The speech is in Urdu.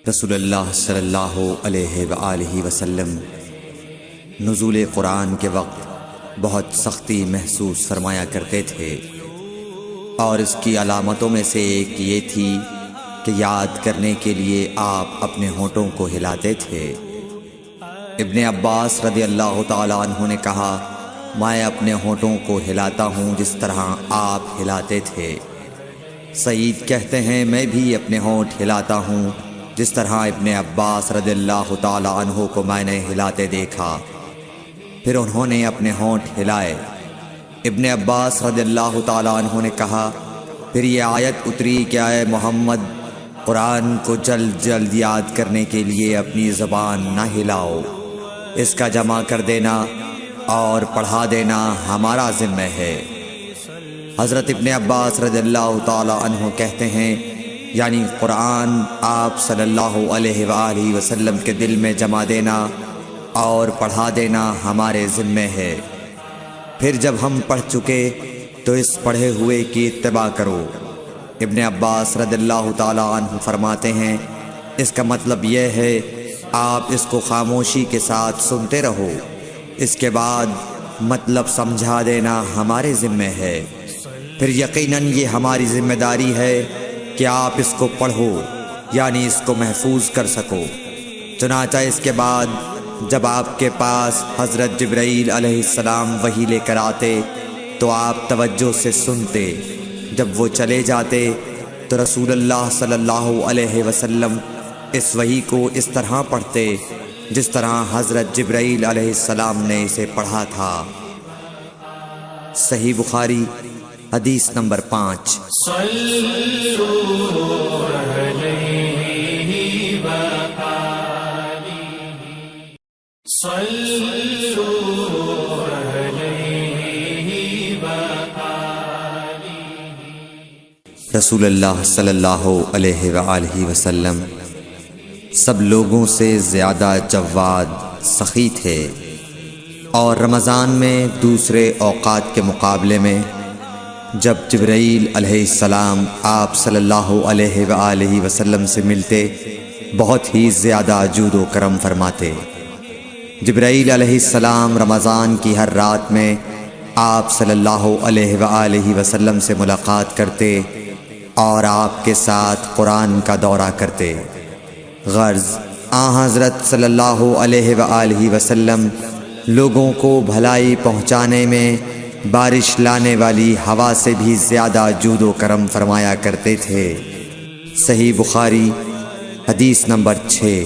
رسول اللہ صلی اللہ علیہ وآلہ وسلم نزول قرآن کے وقت بہت سختی محسوس فرمایا کرتے تھے، اور اس کی علامتوں میں سے ایک یہ تھی کہ یاد کرنے کے لیے آپ اپنے ہونٹوں کو ہلاتے تھے۔ ابن عباس رضی اللہ تعالیٰ عنہ نے کہا، میں اپنے ہونٹوں کو ہلاتا ہوں جس طرح آپ ہلاتے تھے۔ سعید کہتے ہیں، میں بھی اپنے ہونٹ ہلاتا ہوں جس طرح ابن عباس رضی اللہ تعالیٰ عنہ کو میں نے ہلاتے دیکھا۔ پھر انہوں نے اپنے ہونٹ ہلائے۔ ابن عباس رضی اللہ تعالیٰ عنہ نے کہا، پھر یہ آیت اتری کہ اے محمد، قرآن کو جلد جلد یاد کرنے کے لیے اپنی زبان نہ ہلاؤ، اس کا جمع کر دینا اور پڑھا دینا ہمارا ذمہ ہے۔ حضرت ابن عباس رضی اللہ تعالیٰ عنہ کہتے ہیں، یعنی قرآن آپ صلی اللہ علیہ وآلہ وسلم کے دل میں جمع دینا اور پڑھا دینا ہمارے ذمہ ہے۔ پھر جب ہم پڑھ چکے تو اس پڑھے ہوئے کی اتباع کرو۔ ابن عباس رضی اللہ تعالیٰ عنہ فرماتے ہیں، اس کا مطلب یہ ہے آپ اس کو خاموشی کے ساتھ سنتے رہو، اس کے بعد مطلب سمجھا دینا ہمارے ذمہ ہے۔ پھر یقیناً یہ ہماری ذمہ داری ہے کہ آپ اس کو پڑھو، یعنی اس کو محفوظ کر سکو۔ چنانچہ اس کے بعد جب آپ کے پاس حضرت جبرائیل علیہ السلام وحی لے کر آتے تو آپ توجہ سے سنتے، جب وہ چلے جاتے تو رسول اللہ صلی اللہ علیہ وسلم اس وحی کو اس طرح پڑھتے جس طرح حضرت جبرائیل علیہ السلام نے اسے پڑھا تھا۔ صحیح بخاری حدیث نمبر 5۔ رسول اللہ صلی اللہ علیہ وآلہ وسلم سب لوگوں سے زیادہ جواد سخی تھے، اور رمضان میں دوسرے اوقات کے مقابلے میں جب جبرائیل علیہ السلام آپ صلی اللہ علیہ وآلہ وسلم سے ملتے بہت ہی زیادہ جود و کرم فرماتے۔ جبرائیل علیہ السلام رمضان کی ہر رات میں آپ صلی اللہ علیہ وآلہ وسلم سے ملاقات کرتے اور آپ کے ساتھ قرآن کا دورہ کرتے۔ غرض حضرت صلی اللہ علیہ وآلہ وسلم لوگوں کو بھلائی پہنچانے میں بارش لانے والی ہوا سے بھی زیادہ جود و کرم فرمایا کرتے تھے۔ صحیح بخاری حدیث نمبر 6۔